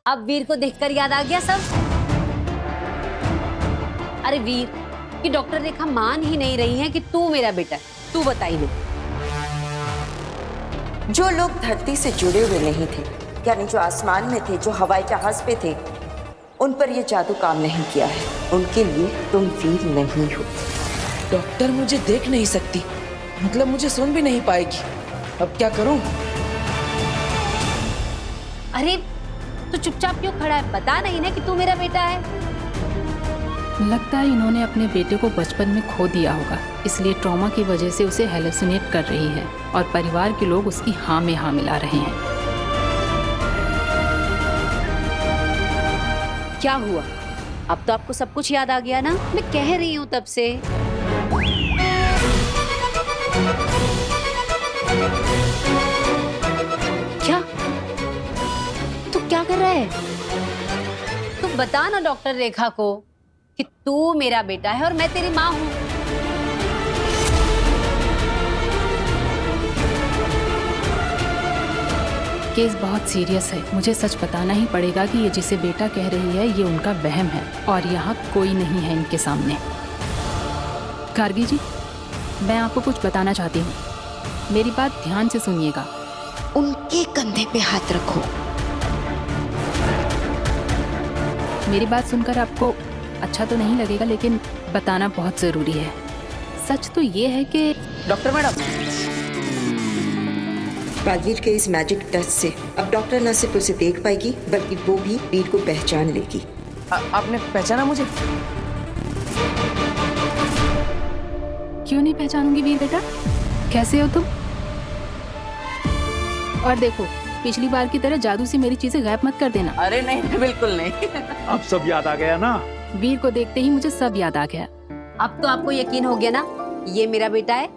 अब वीर को देखकर याद आ गया सब? अरे वीर, कि डॉक्टर रेखा मान ही नहीं रही है कि तू मेरा बेटा है। तू बताई दे। जो लोग धरती से जुड़े हुए नहीं थे, यानी जो आसमान में थे, जो हवाई जहाज पे थे, उन पर यह जादू काम नहीं किया है। उनके लिए तुम वीर नहीं हो। डॉक्टर मुझे देख नहीं सकती, मतलब मुझे सुन भी नहीं पाएगी। अब क्या करूं? अरे तो चुपचाप क्यों खड़ा है? बता नहीं ना कि तू मेरा बेटा है। लगता है इन्होंने अपने बेटे को बचपन में खो दिया होगा, इसलिए ट्रॉमा की वजह से उसे हेलुसिनेट कर रही है और परिवार के लोग उसकी हाँ में हाँ मिला रहे हैं। क्या हुआ? अब तो आपको सब कुछ याद आ गया ना? मैं कह रही हूँ तब से। क्या? तू क्या कर रहा है? तू बता ना डॉक्टर रेखा को कि तू मेरा बेटा है और मैं तेरी माँ हूँ। केस बहुत सीरियस है, मुझे सच बताना ही पड़ेगा कि ये जिसे बेटा कह रही है ये उनका वहम है और यहाँ कोई नहीं है इनके सामने। गार्गी जी, मैं आपको कुछ बताना चाहती हूँ, मेरी बात ध्यान से सुनिएगा। उनके कंधे पे हाथ रखो। मेरी बात सुनकर आपको अच्छा तो नहीं लगेगा, लेकिन बताना बहुत जरूरी है। सच तो ये है कि डॉक्टर मैडम, बालवीर के इस मैजिक टच से अब डॉक्टर न सिर्फ उसे देख पाएगी, बल्कि वो भी वीर को पहचान लेगी। आपने पहचाना मुझे? क्यों नहीं पहचानूंगी वीर बेटा? कैसे हो तुम? और देखो, पिछली बार की तरह जादू से मेरी चीजें गायब मत कर देना। अरे नहीं, बिल्कुल नहीं। अब सब याद आ गया ना? वीर को देखते ही मुझे सब याद आ गया। अब तो आपको यकीन हो गया ना, ये मेरा बेटा है।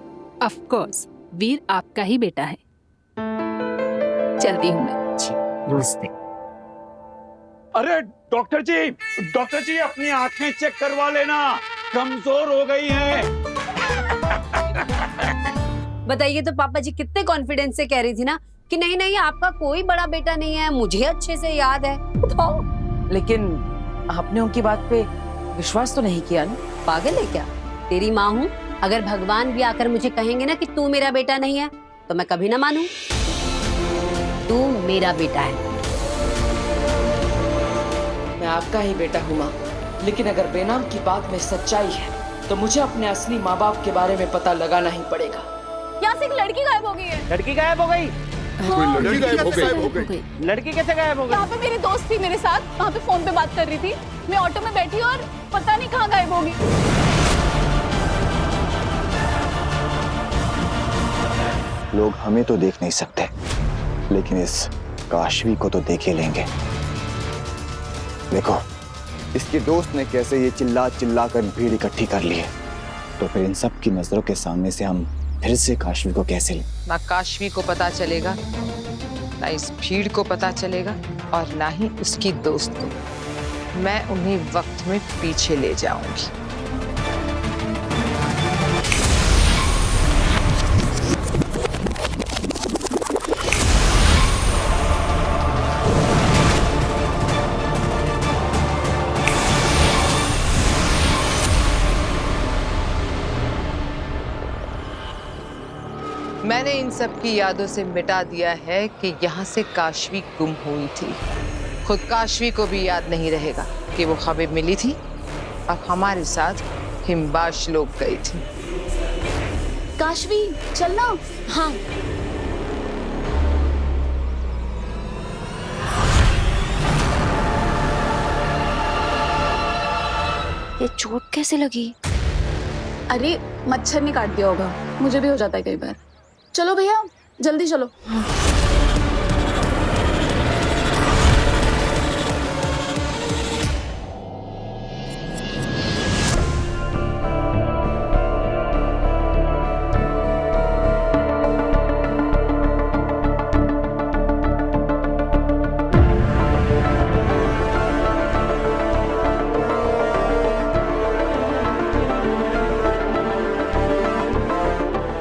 ऑफ कोर्स, वीर आपका ही बेटा है। चलती हूँ मैं। नमस्ते। अरे डॉक्टर जी अपनी आंखें चेक करवा लेना, कमजोर हो गई हैं। बताइए तो पापा जी कितने कॉन्फिडेंस से कह रही थी ना कि नहीं नहीं आपका कोई बड़ा बेटा नहीं है, मुझे अच्छे से याद है। बताओ। लेकिन आपने उनकी बात पे विश्वास तो नहीं किया ना? पागल है क्या? तेरी माँ हूँ, अगर भगवान भी आकर मुझे कहेंगे ना कि तू मेरा बेटा नहीं है तो मैं कभी ना मानूं। तू मेरा बेटा है। मैं आपका ही बेटा हूँ माँ, लेकिन अगर बेनाम की बात में सच्चाई है तो मुझे अपने असली माँ बाप के बारे में पता लगाना ही पड़ेगा। यहाँ से एक लड़की गायब हो गई है। लड़की गायब हो गई? कोई लड़की गायब हो गई? लड़की कैसे गायब हो गई? यहाँ पे मेरी दोस्त थी मेरे साथ, वहाँ पे फोन पे बात कर रही थी। मैं ऑटो में बैठी और पता नहीं कहाँ गायब हो गई। लोग हमें तो देख नहीं सकते, लेकिन इस काशवी को तो देख ही लेंगे। देखो, इसके दोस्त ने कैसे ये चिल्ला चिल्ला कर भीड़ इकट्ठी कर ली है, तो फिर इन सब की नजरों के सामने से हम फिर से काशवी को कैसे लें? ना काशवी को पता चलेगा, ना इस भीड़ को पता चलेगा, और ना ही उसकी दोस्त को। मैं उन्हीं वक्त में पीछे ले जाऊंगी। मैंने इन सब की यादों से मिटा दिया है कि यहाँ से काशवी गुम हुई थी। खुद काशवी को भी याद नहीं रहेगा कि वो खबर मिली थी और हमारे साथ हिमबाश लोग गई थी। काशवी चलना। हाँ ये चोट कैसे लगी? अरे मच्छर ने काट दिया होगा, मुझे भी हो जाता है कई बार। चलो भैया जल्दी चलो।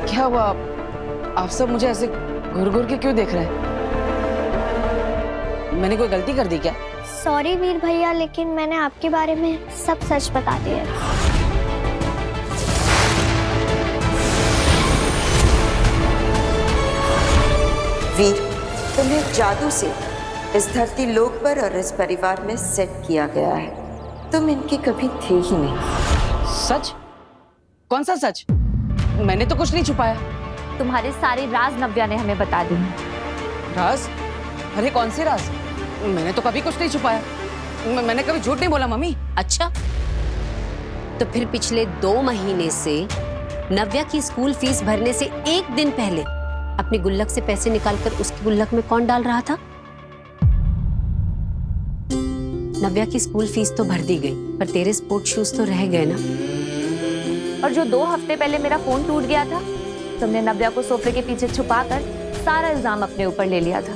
क्या हुआ? आप सब मुझे ऐसे घूर घूर के क्यों देख रहे हैं? मैंने कोई गलती कर दी क्या? सॉरी वीर भैया, लेकिन मैंने आपके बारे में सब सच बता दिया। वीर, तुम्हें जादू से इस धरती लोक पर और इस परिवार में सेट किया गया है। तुम इनके कभी थे ही नहीं। सच? कौन सा सच? मैंने तो कुछ नहीं छुपाया। तुम्हारे सारे राज नव्या ने हमें बता दी। राज? अरे कौन से राज? मैंने तो कभी कुछ नहीं छुपाया। मैंने कभी झूठ नहीं बोला मम्मी। अच्छा, तो फिर पिछले 2 महीने से नव्या की स्कूल फीस भरने से 1 दिन पहले अपनी गुल्लक से पैसे निकालकर उसकी गुल्लक में कौन डाल रहा था? नव्या की स्कूल फीस तो भर दी गई, पर तेरे स्पोर्ट शूज तो रह गए ना। और जो 2 हफ्ते पहले मेरा फोन टूट गया था, तुमने नव्या को सोफे के पीछे छुपाकर सारा इल्जाम अपने ऊपर ले लिया था।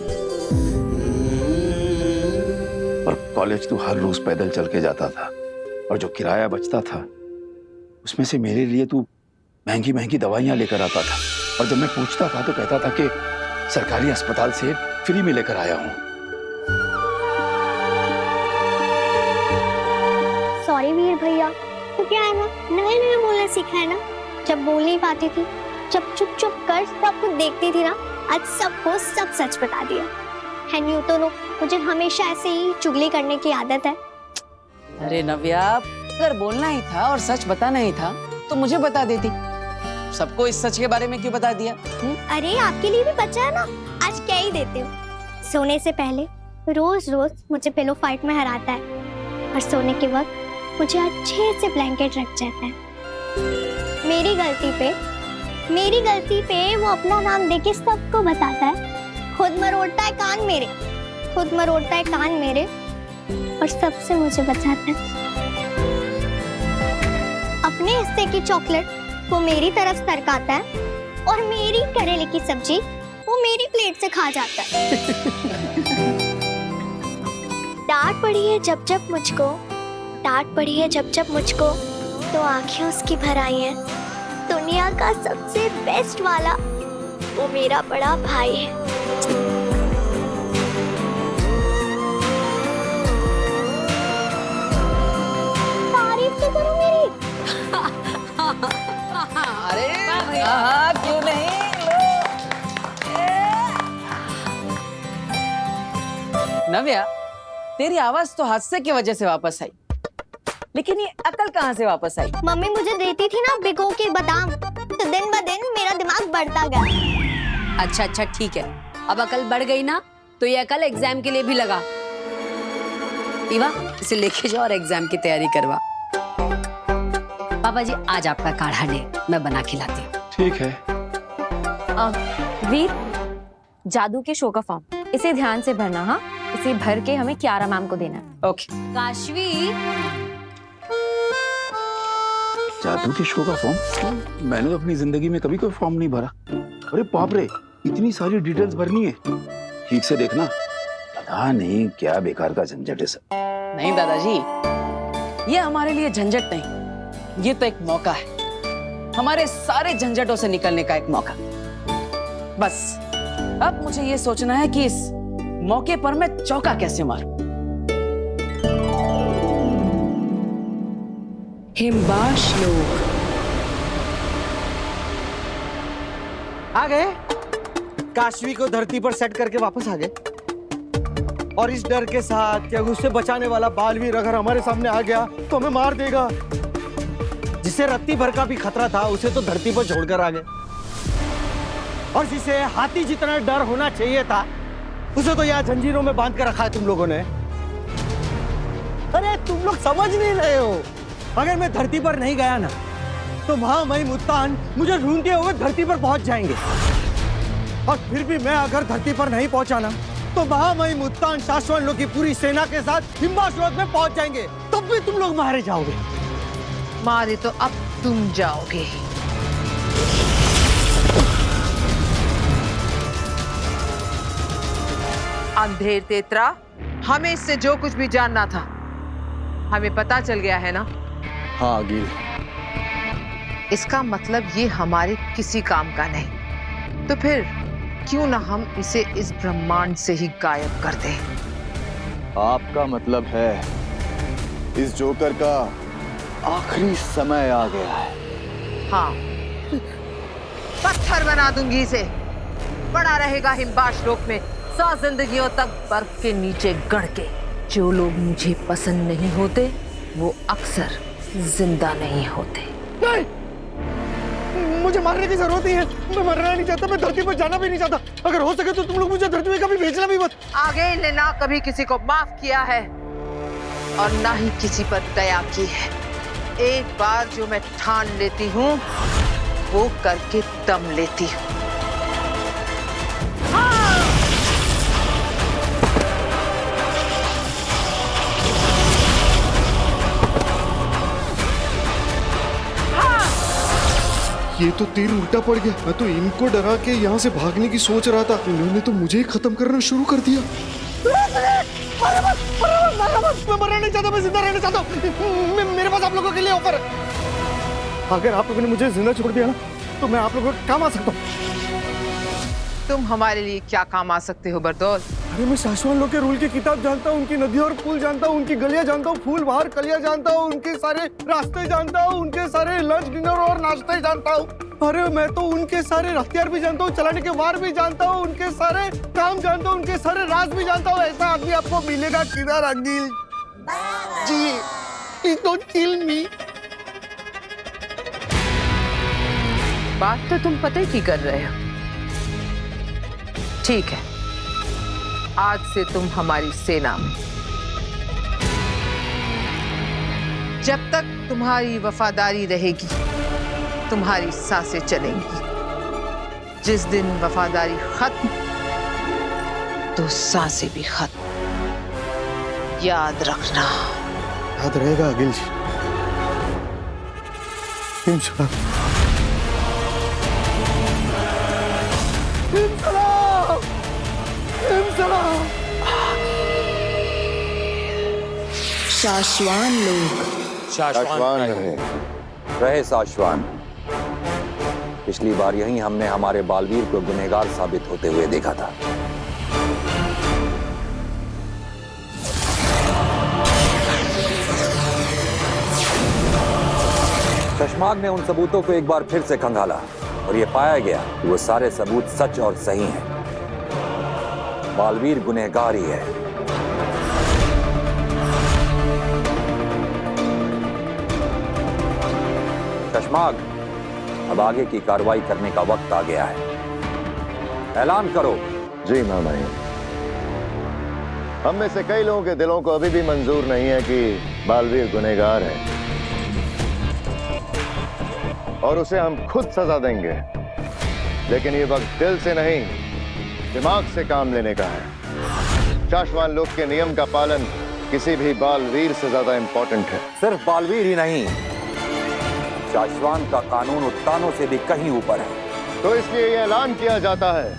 और कॉलेज तू हर रोज पैदल चल के जाता था, और जो किराया बचता था उसमें से मेरे लिए तू महंगी महंगी दवाइयां लेकर आता था। और जब मैं पूछता था तो कहता था कि सरकारी अस्पताल से फ्री में लेकर आया हूं। सॉरी वीर भैया, तो क्या है ना, नया नया बोलना सीखा है ना। जब बोल नहीं पाती थी, जब चुप चुप कर सब कुछ देखती थी ना, आज सबको सब सच बता दिया। एंड यू तो नो, मुझे हमेशा ऐसे ही चुगली करने की आदत है। अरे नव्या, अगर बोलना ही था और सच बताना ही था तो मुझे बता देती। सबको इस सच के बारे में क्यों बता दिया? अरे आपके लिए भी बचा है ना, आज क्या ही देते हो। सोने से पहले रोज रोज मुझे पिलो फाइट में हराता है, और सोने के वक्त मुझे अच्छे से ब्लैंकेट रख जाता है। मेरी गलती पे वो अपना नाम देके सबको बताता है। खुद मरोड़ता है कान मेरे, और सबसे मुझे बचाता है। अपने हिस्से की चॉकलेट वो मेरी तरफ सरकाता है, और मेरी करेले की सब्जी वो मेरी प्लेट से खा जाता है। डांट पड़ी है जब जब मुझको, तो आंखें उसकी भर आई हैं। दुनिया का सबसे बेस्ट वाला वो मेरा बड़ा भाई है। तारीफ तो करो मेरी। अरे क्यों नहीं? नव्या, तेरी आवाज तो हादसे की वजह से वापस आई, लेकिन ये अकल कहाँ से वापस आई? मम्मी मुझे देती थी ना भिगो के बादाम, तो दिन ब दिन मेरा दिमाग बढ़ता गया। अच्छा ठीक है, अब अकल बढ़ गई ना, तो ये अकल एग्जाम के लिए भी लगा। ईवा, इसे लेके जाओ और एग्जाम की तैयारी करवा। पापा जी, आज आपका काढ़ा ले, मैं बना के लाती हूँ। ठीक है। वीर, जादू के शो का फॉर्म इसे ध्यान से भरना। हाँ, इसे भर के हमें कियारा मैम को देना है। ओके। काशवी, जादू के शो का फॉर्म? मैंने तो अपनी जिंदगी में कभी कोई फॉर्म नहीं भरा। अरे बाप रे, इतनी सारी डिटेल्स भरनी है। ठीक से देखना, पता नहीं क्या बेकार का झंझट है सब। नहीं दादाजी, ये हमारे लिए झंझट नहीं, ये तो एक मौका है, हमारे सारे झंझटों से निकलने का एक मौका। बस अब मुझे ये सोचना है कि इस मौके पर मैं चौका कैसे मारूं। हिमबाश लोग आ गए। काशवी को धरती पर सेट करके वापस आ गए, और इस डर के साथ कि उससे बचाने वाला बालवीर अगर हमारे सामने आ गया तो हमें मार देगा। जिसे रत्ती भर का भी खतरा था उसे तो धरती पर छोड़कर आ गए, और जिसे हाथी जितना डर होना चाहिए था उसे तो यहाँ जंजीरों में बांध कर रखा है तुम लोगों ने। अरे तुम लोग समझ नहीं रहे हो, अगर मैं धरती पर नहीं गया ना, तो महामहिम उत्तान मुझे ढूंढते हुए धरती पर पहुंच जाएंगे। और फिर भी मैं अगर धरती पर नहीं पहुंचा ना, तो महामहिम उत्तान शाश्वन लोग की पूरी सेना के साथ हिमबाश लोक में पहुंच जाएंगे। तब भी तुम लोग मारे जाओगे। मारे तो अब तुम जाओगे। अंधेर तेतरा, हमें इससे जो कुछ भी जानना था हमें पता चल गया है ना? हाँ गिल। इसका मतलब ये हमारे किसी काम का नहीं, तो फिर क्यों ना हम इसे इस ब्रह्मांड से ही गायब कर दें? आपका मतलब है इस जोकर का आखिरी समय आ गया है। हाँ, पत्थर बना दूंगी इसे, पड़ा रहेगा हिमबाश लोक में 100 जिंदगियों तक बर्फ के नीचे गड़ के। जो लोग मुझे पसंद नहीं होते वो अक्सर जिंदा नहीं होते। नहीं, मुझे मारने की जरूरत नहीं है। मैं मरना नहीं चाहता, मैं धरती पर जाना भी नहीं चाहता। अगर हो सके तो तुम लोग मुझे धरती में कभी भेजना भी मत। आगे इनने ना कभी किसी को माफ किया है और ना ही किसी पर दया की है। एक बार जो मैं ठान लेती हूँ वो करके दम लेती हूँ। ये तो तीर उल्टा पड़ गया। मैं तो इनको डरा के यहाँ से भागने की सोच रहा था, इन्होंने तो मुझे ही खत्म करना शुरू कर दिया। मैं मरना नहीं चाहता, मैं जिंदा रहना चाहता हूँ। मेरे पास आप लोगों के लिए ऑफर है। अगर आप लोगों ने मुझे जिंदा छोड़ दिया ना तो मैं आप लोगों के काम आ सकता हूँ। तुम हमारे लिए क्या काम आ सकते हो बरदौल? अरे मैं शाश्वत लोग के रूल की किताब जानता हूँ, उनकी नदियाँ और पुल जानता हूँ, उनकी गलियाँ जानता हूँ, फूल बाहर कलियाँ जानता हूँ, उनके सारे रास्ते जानता हूँ, उनके सारे लंच डिनर और नाश्ते जानता हूँ। अरे मैं तो उनके सारे हथियार भी जानता हूँ, चलाने के वार भी जानता हूँ, उनके सारे काम जानता हूँ, उनके सारे राज भी जानता हूँ। ऐसा आदमी आपको मिलेगा किधर अंगिल जी? डोंट किल मी। बात तो तुम पते की कर रहे हो। ठीक है, आज से तुम हमारी सेना में। जब तक तुम्हारी वफादारी रहेगी तुम्हारी सांसें चलेंगी। जिस दिन वफादारी खत्म तो सांसें भी खत्म। याद रखना। याद रहेगा अगिल जी। इंशाल्लाह। शाश्वान लोग शाश्वान रहे शाश्वान। पिछली बार यही हमने हमारे बालवीर को गुनहगार साबित होते हुए देखा था। चश्माग ने उन सबूतों को एक बार फिर से खंगाला और यह पाया गया कि वो सारे सबूत सच और सही हैं। बालवीर गुनहगार ही है। चश्माग, अब आगे की कार्रवाई करने का वक्त आ गया है। ऐलान करो। जी मामाई, हम में से कई लोगों के दिलों को अभी भी मंजूर नहीं है कि बालवीर गुनहगार है और उसे हम खुद सजा देंगे। लेकिन ये वक्त दिल से नहीं दिमाग से काम लेने का है। शाश्वान लोग के नियम का पालन किसी भी बालवीर से ज्यादा इंपॉर्टेंट है। सिर्फ बालवीर ही नहीं, शाश्वान का कानून उत्तानों से भी कहीं ऊपर है। तो इसलिए यह ऐलान किया जाता है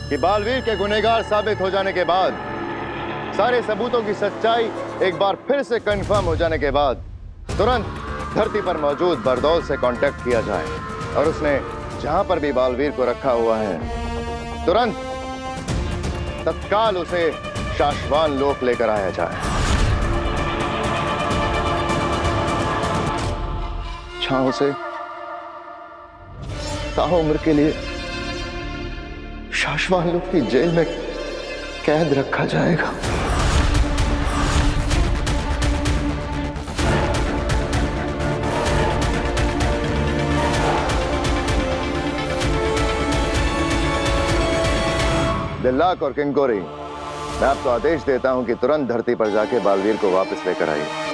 कि बालवीर के गुनहगार साबित हो जाने के बाद, सारे सबूतों की सच्चाई एक बार फिर से कंफर्म हो जाने के बाद, तुरंत धरती पर मौजूद बरदौल से कांटेक्ट किया जाए और उसने जहां पर भी बालवीर को रखा हुआ है तुरंत तत्काल उसे शाश्वान लोक लेकर आया जाए। छांव से ताउम्र के लिए शाश्वान लोक की जेल में कैद रखा जाएगा। दिल्लाक और किंकोरी, मैं आपको आदेश देता हूं कि तुरंत धरती पर जाके बालवीर को वापस लेकर आइए।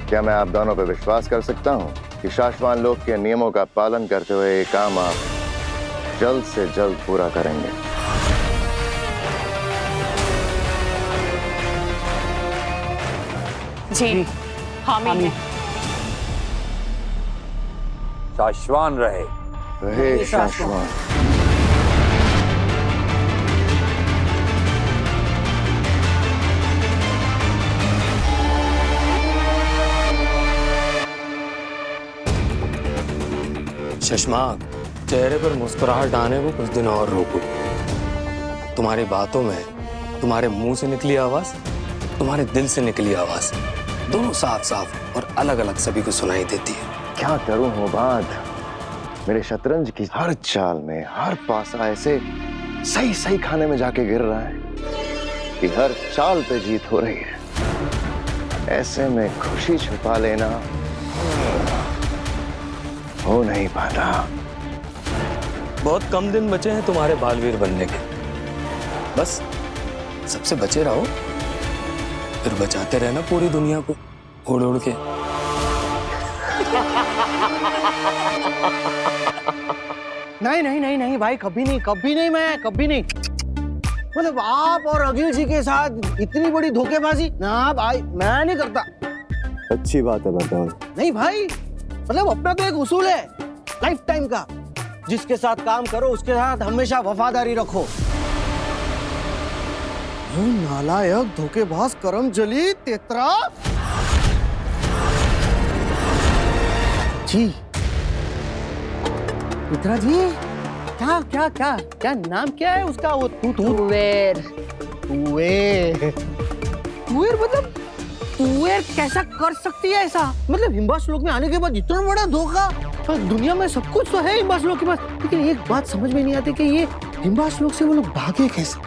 क्या मैं आप दोनों पर विश्वास कर सकता हूं कि शाश्वान लोक के नियमों का पालन करते हुए ये काम आप जल्द से जल्द पूरा करेंगे? जी, हामी। शाश्वान रहे। रहे शाश्वान। चश्माग, चेहरे पर मुस्कुराहट आने को कुछ दिन और रोको। तुम्हारी बातों में तुम्हारे मुंह से निकली आवाज, तुम्हारे दिल से निकली आवाज, दोनों साफ साफ और अलग अलग सभी को सुनाई देती है। क्या करूं मुबाद, मेरे शतरंज की हर चाल में हर पासा ऐसे सही सही खाने में जाके गिर रहा है कि हर चाल पे जीत हो रही है। ऐसे में खुशी छुपा लेना हो नहीं पाता। बहुत कम दिन बचे हैं तुम्हारे बालवीर बनने के, बस सबसे बचे रहो, फिर बचाते रहना पूरी दुनिया को उड़ उड़ के। नहीं नहीं नहीं नहीं भाई, कभी नहीं, कभी नहीं, मैं कभी नहीं। मतलब आप और अखिल जी के साथ इतनी बड़ी धोखेबाजी ना भाई, मैं नहीं करता। अच्छी बात है बतौल। नहीं भाई, मतलब अपना तो एक उसूल है लाइफ टाइम का, जिसके साथ काम करो उसके साथ हमेशा वफादारी रखो। वो नालायक धोखेबाज करमजली तेतरा जी, तेतरा जी, क्या क्या क्या क्या नाम क्या है उसका? वो तुवेर। तुवेर मतलब तुवेर कैसा कर सकती है ऐसा? मतलब हिम्बा श्लोक में आने के बाद इतना बड़ा धोखा। दुनिया में सब कुछ तो है हिम्बा श्लोक के पास, लेकिन एक बात समझ में नहीं आती कि ये हिम्बा श्लोक से वो लोग भागे कैसे?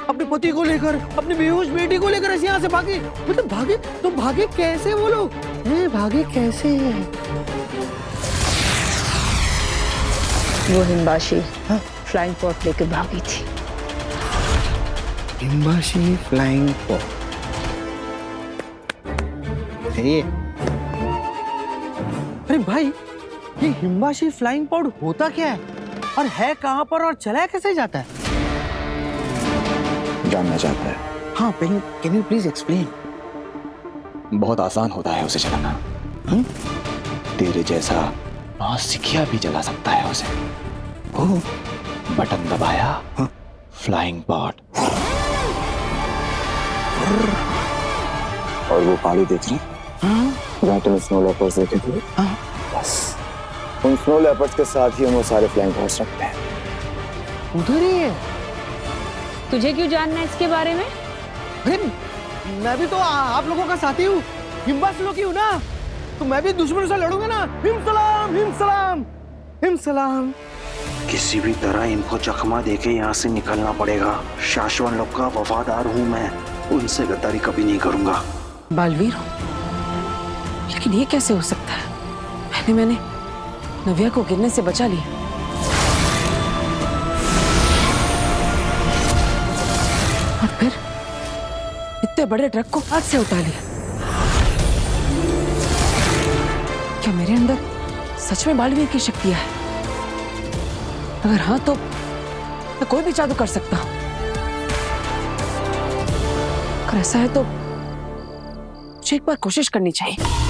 अपने पति को लेकर, अपनी बेहोश बेटी को लेकर ऐसे यहाँ से भागे। मतलब भागे तो भागे कैसे वो लोग? भागे कैसे? वो हिम्बाशी फ्लाइंग पॉट लेकर भागी थी। हिम्बाशी फ्लाइंग पॉट। अरे भाई, ये हिम्बाशी फ्लाइंग पॉड होता क्या है और है कहाँ पर और चलाया कैसे जाता है? जानना चाहता है? हाँ, कैन यू प्लीज एक्सप्लेन? बहुत आसान होता है उसे चलाना। तेरे जैसा नौसिखिया भी चला सकता है उसे। बटन दबाया, फ्लाइंग पॉड। और वो पहाड़ी देख रही? जहाँ तुम स्नो लेपर्ड्स देखे थे? बस उन स्नो लेपर्ड्स के साथ ही हम वो सारे फ्लाइंग पॉड्स रखते हैं। उधर ही है। तुझे क्यों जानना है इसके बारे में? मैं भी तो आप लोगों का साथी हूँ, हिम्बा श्लोकी हूँ ना, तो मैं भी दुश्मनों से लड़ूंगा ना। हिम सलाम, हिम सलाम, हिम सलाम। किसी भी तरह इनको चकमा देके यहाँ से निकलना पड़ेगा। शाश्वन लोग का वफादार हूँ मैं, उनसे गद्दारी कभी नहीं करूंगा। बालवीर हो, लेकिन ये कैसे हो सकता है? मैंने नव्या को गिरने से बचा लिया, और फिर इतने बड़े ट्रक को हाथ से उठा लिया। क्या मेरे अंदर सच में बालवीर की शक्तियां है? अगर हाँ तो मैं कोई भी जादू कर सकता हूं। अगर ऐसा है तो मुझे एक बार कोशिश करनी चाहिए।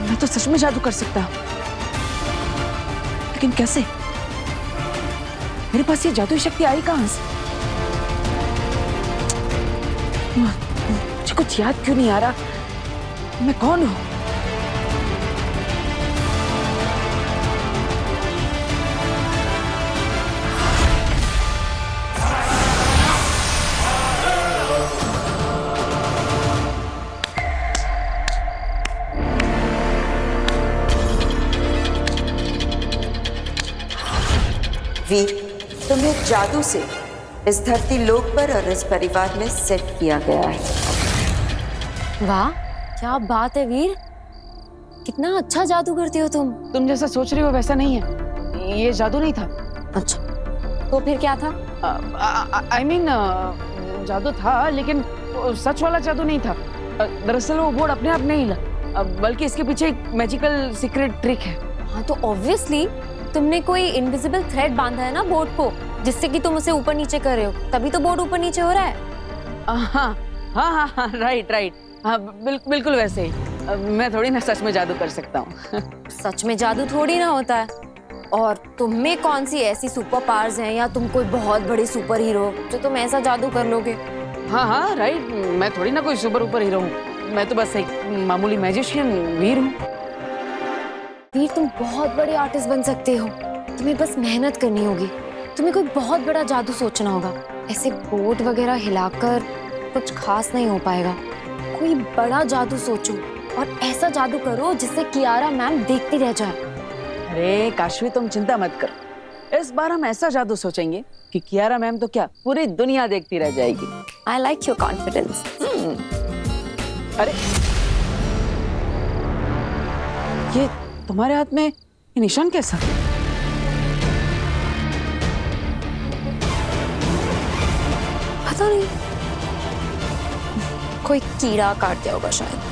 मैं तो सच में जादू कर सकता हूं, लेकिन कैसे? मेरे पास ये जादुई शक्ति आई कहां से? मुझे कुछ याद क्यों नहीं आ रहा? मैं कौन हूं? वीर, तुम्हें जादू से इस धरती लोक पर और इस परिवार में सेट किया गया है। वाह, क्या बात है वीर, कितना अच्छा जादू करती हो तुम। तुम जैसा सोच रही हो वैसा नहीं है, ये जादू नहीं था। अच्छा, तो फिर क्या था? I mean, जादू था, लेकिन सच वाला जादू नहीं था। दरअसल वो बोर्ड अपने आप नहीं हिला, बल्कि इसके पीछे एक मैजिकल सीक्रेट ट्रिक है। हाँ, तो ऑब्वियसली तुमने कोई इनविजिबल थ्रेड बांधा है ना बोर्ड को, जिससे कि तुम उसे ऊपर नीचे कर रहे हो, तभी तो बोर्ड ऊपर नीचे हो रहा है। हाँ हाँ हाँ, राइट राइट, हाँ बिल्कुल वैसे ही। मैं थोड़ी ना सच में जादू कर सकता हूँ। सच में जादू थोड़ी ना होता है। और तुम में कौन सी ऐसी सुपर पावर्स हैं, या तुम कोई बहुत बड़े सुपर हीरो जो तुम ऐसा जादू कर लोगे? हाँ हाँ राइट, मैं थोड़ी ना कोई सुपर हीरो हूँ, मैं तो बस एक मामूली मैजिशियन वीर हूँ। वीर, तुम बहुत बड़े आर्टिस्ट बन सकते हो, तुम्हें बस मेहनत करनी होगी। तुम्हें कोई बहुत बड़ा जादू सोचना होगा। ऐसे बोर्ड वगैरह हिलाकर कुछ खास नहीं हो पाएगा। कोई बड़ा जादू सोचो और ऐसा जादू करो जिससे कियारा मैम देखती रह जाए। अरे काशवी, तुम चिंता मत करो, इस बार हम ऐसा जादू सोचेंगे कि कियारा मैम तो क्या पूरी दुनिया देखती रह जाएगी। I like your confidence. अरे ये तुम्हारे हाथ में ये निशान कैसा? पता नहीं, कोई कीड़ा काट दिया होगा शायद।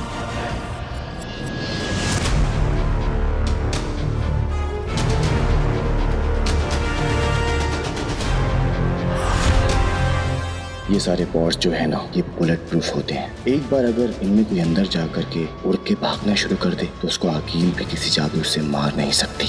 ये सारे पॉड्स जो है ना, ये बुलेट प्रूफ होते हैं। एक बार अगर इनमें कोई अंदर जा करके उड़ के भागना शुरू कर दे तो उसको अकील भी किसी जादू से मार नहीं सकती।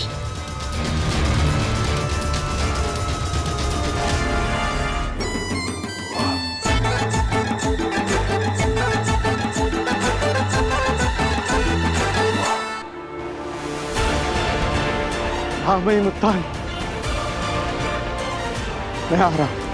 हाँ मैं मुत्तान, मैं आ रहा हूं।